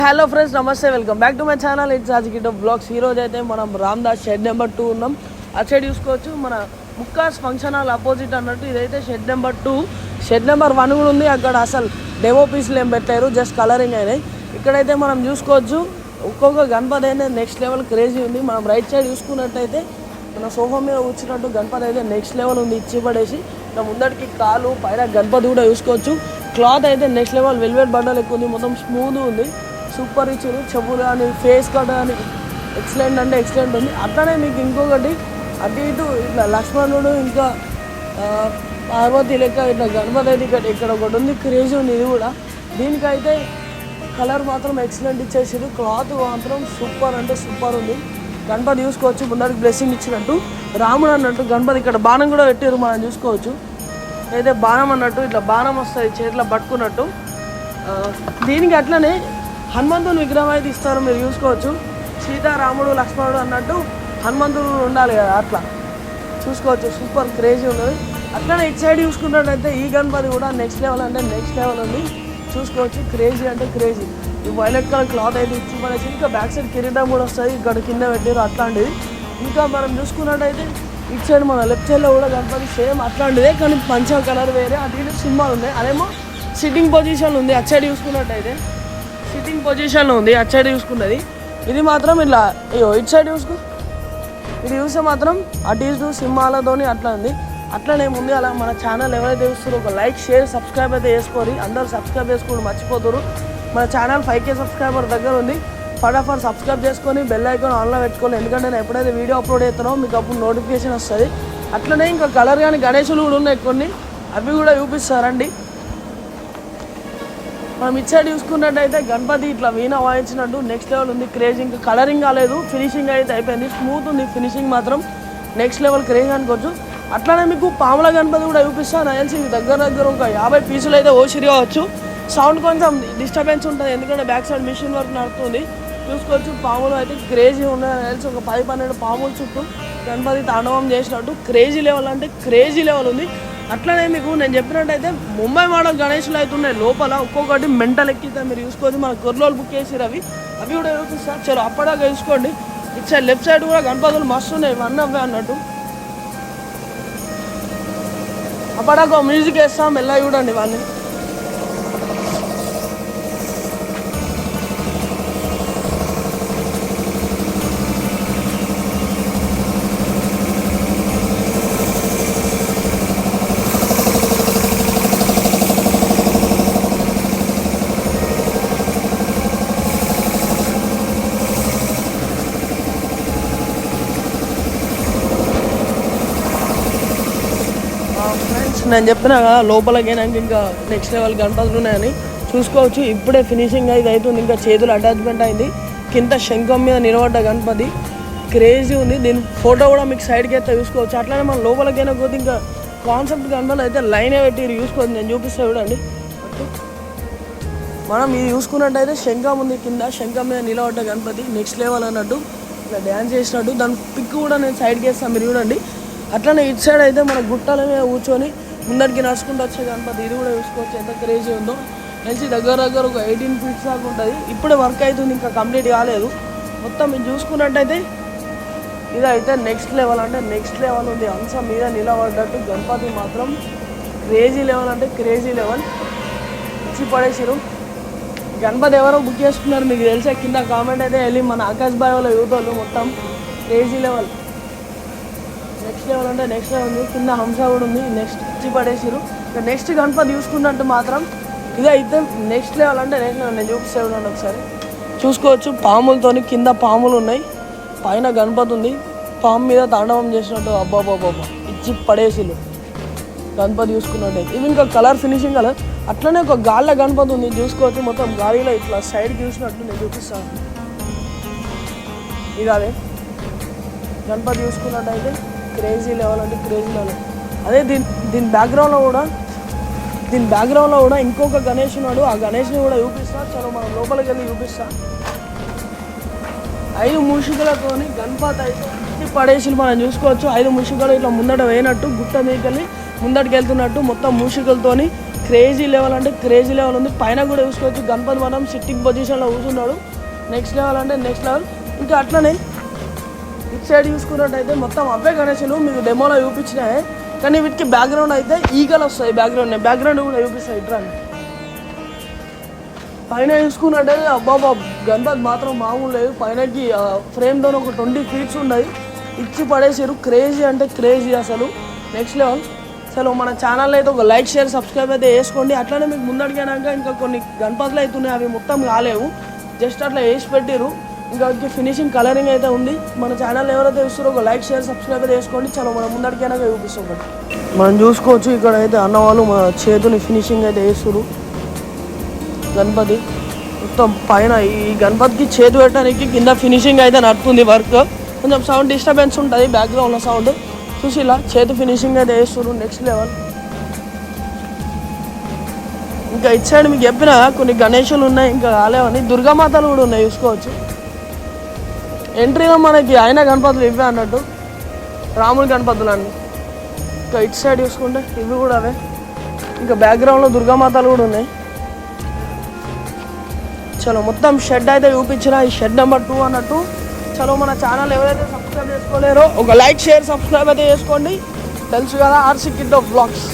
Hello friends, నమస్తే, welcome back to my channel. It's రాజకీయ blogs. ఈ రోజు అయితే మనం రామ్దాస్ షెడ్ నెంబర్ 2 ఉన్నాం. అటు సైడ్ చూసుకోవచ్చు, మన ముక్కాస్ ఫంక్షన్ హాల్ అపోజిట్ అన్నట్టు. ఇదైతే షెడ్ నెంబర్ 2. షెడ్ నెంబర్ 1 కూడా ఉంది. అక్కడ అసలు డెమో పీస్లు ఏం పెట్టారు, జస్ట్ కలరింగ్ అయినాయి. ఇక్కడైతే మనం చూసుకోవచ్చు, ఒక్కొక్క గణపతి అయితే నెక్స్ట్ లెవెల్ క్రేజీ ఉంది. మనం రైట్ సైడ్ చూసుకున్నట్టయితే మన సోఫా మీద కూర్చున్నట్టు గణపతి అయితే నెక్స్ట్ లెవెల్ ఉంది. ఇచ్చి పడేసి ఇట్లా ముందటికి కాలు పైన గణపతి కూడా చూసుకోవచ్చు. క్లాత్ అయితే నెక్స్ట్ లెవెల్ వెల్వెట్ బండల్ ఎక్కువ ఉంది. మొత్తం స్మూత్ ఉంది, సూపర్ ఇచ్చారు. చెప్పులు కానీ ఫేస్ కట్ కానీ ఎక్సలెంట్ అంటే ఎక్సలెంట్ ఉంది. అట్లనే మీకు ఇంకొకటి అటు ఇటు ఇట్లా లక్ష్మణుడు ఇంకా పార్వతి లెక్క ఇట్లా గణపతి అయితే ఇక్కడ ఒకటి ఉంది, క్రేజీ ఉంది. ఇది కూడా దీనికైతే కలర్ మాత్రం ఎక్సలెంట్ ఇచ్చేసారు. క్లాత్ మాత్రం సూపర్ అంటే సూపర్ ఉంది. గణపతి చూసుకోవచ్చు, ముందరికి బ్లెస్సింగ్ ఇచ్చినట్టు రాముడు అన్నట్టు. గణపతి ఇక్కడ బాణం కూడా పెట్టారు, మనం చూసుకోవచ్చు. అయితే బాణం అన్నట్టు ఇట్లా బాణం వస్తుంది చేతిలో పట్టుకున్నట్టు. దీనికి అట్లనే హనుమంతుని విగ్రహం అయితే ఇస్తారు, మీరు చూసుకోవచ్చు. సీతారాముడు లక్ష్మణుడు అన్నట్టు హనుమంతుడు ఉండాలి కదా, అట్లా చూసుకోవచ్చు. సూపర్ క్రేజీ ఉన్నది. అట్లనే ఇటు సైడ్ చూసుకున్నట్టయితే ఈ గణపతి కూడా నెక్స్ట్ లెవెల్ అంటే నెక్స్ట్ లెవెల్ ఉంది, చూసుకోవచ్చు. క్రేజీ అంటే క్రేజీ. ఈ వైలెట్ కలర్ క్లాత్ అయితే ఇచ్చి పడేసి ఇంకా బ్యాక్ సైడ్ కిరీటం కూడా వస్తుంది, ఇక్కడ కింద పెట్టారు అట్లాంటిది. ఇంకా మనం చూసుకున్నట్టయితే ఇటు సైడ్ మన లెఫ్ట్ సైడ్లో కూడా గణపతి సేమ్ అట్లాంటిదే, కానీ పంచ కలర్ వేరే. అటు ఇటు సింబల్ ఉన్నాయి, అదేమో సిట్టింగ్ పొజిషన్ ఉంది. అటు సైడ్ చూసుకున్నట్టయితే సిట్టింగ్ పొజిషన్లో ఉంది. అటు సైడ్ చూసుకున్నది ఇది మాత్రం ఇట్లా ఇటు సైడ్ చూసుకో, ఇది చూస్తే మాత్రం అటు ఇటు సింహాలతోని అట్లా ఉంది. అట్లనే ముందు అలా మన ఛానల్ ఎవరైతే చూస్తారో ఒక లైక్ షేర్ సబ్స్క్రైబ్ అయితే చేసుకోరు. అందరూ సబ్స్క్రైబ్ చేసుకోండి, మర్చిపోతారు. మన ఛానల్ 5K సబ్స్క్రైబర్ దగ్గర ఉంది. ఫటాఫట్ సబ్స్క్రైబ్ చేసుకొని బెల్ ఐకాన్ ఆన్లో పెట్టుకోవాలి, ఎందుకంటే నేను ఎప్పుడైతే వీడియో అప్లోడ్ చేస్తానో మీకు అప్పుడు నోటిఫికేషన్ వస్తుంది. అట్లనే ఇంకా కలర్ కానీ గణేశులు కూడా ఉన్నాయి కొన్ని, అవి కూడా చూపిస్తారండి. మనం ఇటు సైడ్ చూసుకున్నట్టయితే గణపతి ఇట్లా వీణ వాయించినట్టు నెక్స్ట్ లెవెల్ ఉంది, క్రేజ్. ఇంకా కలరింగ్ కాలేదు, ఫినిషింగ్ అయితే అయిపోయింది, స్మూత్ ఉంది. ఫినిషింగ్ మాత్రం నెక్స్ట్ లెవెల్ క్రేజ్ అనుకోవచ్చు. అట్లానే మీకు పాముల గణపతి కూడా చూపిస్తాను. నాకు తెలిసి దగ్గర ఒక 50 పీసులు అయితే ఓసిరి కావచ్చు. సౌండ్ కొంచెం డిస్టర్బెన్స్ ఉంటుంది, ఎందుకంటే బ్యాక్ సైడ్ మిషన్ వర్క్ నడుస్తుంది, చూసుకోవచ్చు. పాములు అయితే క్రేజీ ఉన్నాయి. నాకు తెలిసి ఒక 10-12 పాముల చుట్టూ గణపతి తాండవం చేసినట్టు క్రేజీ లెవెల్ అంటే క్రేజీ లెవెల్ ఉంది. అట్లనే మీకు నేను చెప్పినట్టయితే ముంబై మోడల్ గణేషులు అయితే ఉన్నాయి లోపల, ఒక్కొక్కటి మెంటల్ ఎక్కితే మీరు చూసుకోవచ్చు. మన కొర్రోలు బుక్ చేసిరు, అవి కూడా చూపిస్తారు. చలో అప్పటిదాకా చూసుకోండి. ఇటు సైడ్ లెఫ్ట్ సైడ్ కూడా గణపతులు మస్తు ఉన్నాయి, ఇవన్నీ అవే అన్నట్టు. అప్పటిదాకా మ్యూజిక్ వేస్తాం, మెల్లగా చూడండి ఇవన్నీ. ఫ్రెండ్స్, నేను చెప్పినా కదా లోపలికి ఇంకా నెక్స్ట్ లెవెల్ గణపతులు ఉన్నాయని చూసుకోవచ్చు. ఇప్పుడే ఫినిషింగ్ అయితే అవుతుంది, ఇంకా చేతులు అటాచ్మెంట్ అయింది. కింద శంఖం మీద నిలబడ్డ గణపతి క్రేజీ ఉంది. దీని ఫోటో కూడా మీకు సైడ్కి అయితే చూసుకోవచ్చు. అట్లానే మనం లోపలికైనా పోతే ఇంకా కాన్సెప్ట్ గణపతులు అయితే లైనే పెట్టి చూసుకోవచ్చు. నేను చూపిస్తాను చూడండి. మనం ఇది చూసుకున్నట్టయితే శంఖం ఉంది, కింద శంఖం మీద నిలబడ్డ గణపతి నెక్స్ట్ లెవెల్ అన్నట్టు, ఇలా డ్యాన్స్ చేసినట్టు. దాని పిక్ కూడా నేను సైడ్కి వేస్తాను, మీరు చూడండి. అట్లనే ఇటు సైడ్ అయితే మన గుట్టల మీద కూర్చొని ముందరికి నడుచుకుంటూ వచ్చే గణపతి, ఇది కూడా చూసుకోవచ్చు ఎంత క్రేజీ ఉందో. తెలిసి దగ్గర ఒక 18 ఫీట్స్ దాకా ఉంటుంది. ఇప్పుడే వర్క్ అవుతుంది, ఇంకా కంప్లీట్ కాలేదు. మొత్తం మీరు చూసుకున్నట్టయితే ఇదైతే నెక్స్ట్ లెవెల్ అంటే నెక్స్ట్ లెవెల్ ఉంది. అంశం మీద నిలబడ్డట్టు గణపతి మాత్రం క్రేజీ లెవెల్ అంటే క్రేజీ లెవెల్ ఇచ్చి పడేసారు. గణపతి ఎవరో బుక్ చేసుకున్నారు మీకు తెలిసే, కింద కామెంట్ అయితే వెళ్ళి మన ఆకాశ్ బాయ్ వాళ్ళ యూత్ వాళ్ళు మొత్తం క్రేజీ లెవెల్ నెక్స్ట్ లెవెల్ అంటే నెక్స్ట్ లెవెల్ ఉంది. కింద హంస కూడా ఉంది, నెక్స్ట్ ఇచ్చి పడేసారు. ఇక నెక్స్ట్ గణపతి చూసుకున్నట్టు మాత్రం ఇదైతే నెక్స్ట్ లెవెల్ అంటే నెక్స్ట్ లెవెల్. నేను చూపిస్తే చూడండి ఒకసారి, చూసుకోవచ్చు. పాములతోని కింద పాములు ఉన్నాయి, పైన గణపతి ఉంది, పాము మీద తాండవం చేసినట్టు. అబ్బాబాబా ఇచ్చి పడేసిలు గణపతి చూసుకున్నట్టు. ఇది ఇంకా కలర్ ఫినిషింగ్ కలర్. అట్లనే ఒక గాలిలో గణపతి ఉంది, చూసుకోవచ్చు. మొత్తం గాలిలో ఇట్లా సైడ్కి చూసినట్టు నేను చూపిస్తాను. ఇది అదే గణపతి చూసుకున్నట్టయితే క్రేజీ లెవెల్ అంటే క్రేజీ లెవెల్. అదే దీని బ్యాక్గ్రౌండ్లో కూడా ఇంకొక గణేష్ ఉన్నాడు, ఆ గణేష్ని కూడా చూపిస్తా. చలో మనం లోపలికి వెళ్ళి చూపిస్తా. 5 మూషికలతోని గణపతి అయితే పడేసి మనం చూసుకోవచ్చు. 5 మూషికలు ఇట్లా ముందట వేయనట్టు గుట్ట మీదకి వెళ్ళి ముందటికి వెళ్తున్నట్టు మొత్తం మూషికలతోని క్రేజీ లెవెల్ అంటే క్రేజీ లెవెల్ ఉంది. పైన కూడా చూసుకోవచ్చు గణపతి మనం సిట్టింగ్ పొజిషన్లో కూర్చున్నాడు. నెక్స్ట్ లెవెల్ అంటే నెక్స్ట్ లెవెల్. ఇంకా అట్లనే ఇటు సైడ్ చూసుకున్నట్టయితే మొత్తం అవే గణేషులు మీకు డెమోలో చూపించినాయి, కానీ వీటికి బ్యాక్గ్రౌండ్ అయితే ఈగలు వస్తాయి. బ్యాక్గ్రౌండ్ కూడా చూపిస్తాయి ఇట్లా. పైన చూసుకున్నట్టయితే అబ్బాబా గణపతి మాత్రం మామూలు లేదు. పైనకి ఫ్రేమ్తో ఒక 20 feet ఉన్నాయి, ఇచ్చి పడేసారు. క్రేజీ అంటే క్రేజీ అసలు నెక్స్ట్ లెవెల్. అసలు మన ఛానల్ అయితే ఒక లైక్ షేర్ సబ్స్క్రైబ్ అయితే వేసుకోండి. అట్లనే మీకు ముందడిగాక ఇంకా కొన్ని గణపతులు అవుతున్నాయి, అవి మొత్తం కాలేవు, జస్ట్ అట్లా వేసి పెట్టారు. ఇంకా ఫినిషింగ్ కలరింగ్ అయితే ఉంది. మన ఛానల్ ఎవరైతే చూస్తారో ఒక లైక్ షేర్ సబ్స్క్రైబ్ అయితే వేసుకోండి. చలో మనం ముందడికైనా చూపిస్తాం. మనం చూసుకోవచ్చు ఇక్కడ అయితే అన్నవాళ్ళు మన చేతుని ఫినిషింగ్ అయితే వేస్తారు. గణపతి మొత్తం పైన ఈ గణపతికి చేతి పెట్టడానికి కింద ఫినిషింగ్ అయితే నడుతుంది వర్క్. కొంచెం సౌండ్ డిస్టర్బెన్స్ ఉంటుంది బ్యాక్గ్రౌండ్లో సౌండ్ చూసి ఇలా చేతి ఫినిషింగ్ అయితే వేస్తారు. Next level. ఇంకా ఇటు సైడ్ మీకు చెప్పిన కొన్ని గణేషులు ఉన్నాయి, ఇంకా కాలేవని. దుర్గామాతలు కూడా ఉన్నాయి చూసుకోవచ్చు. ఎంట్రీలో మనకి అయిన గణపతులు ఇవే అన్నట్టు, రాముడి గణపతులు అన్నీ. ఇంకా ఇటు సైడ్ చూసుకుంటే ఇవి కూడా అవే. ఇంకా బ్యాక్గ్రౌండ్లో దుర్గామాతలు కూడా ఉన్నాయి. చలో మొత్తం షెడ్ అయితే చూపించిన, ఈ షెడ్ నెంబర్ 2 అన్నట్టు. చలో మన ఛానల్ ఎవరైతే సబ్స్క్రైబ్ చేసుకోలేరో ఒక లైక్ షేర్ సబ్స్క్రైబ్ అయితే చేసుకోండి. తెలుసు కదా ఆర్సీ కిడ్ ఆఫ్ బ్లాగ్స్.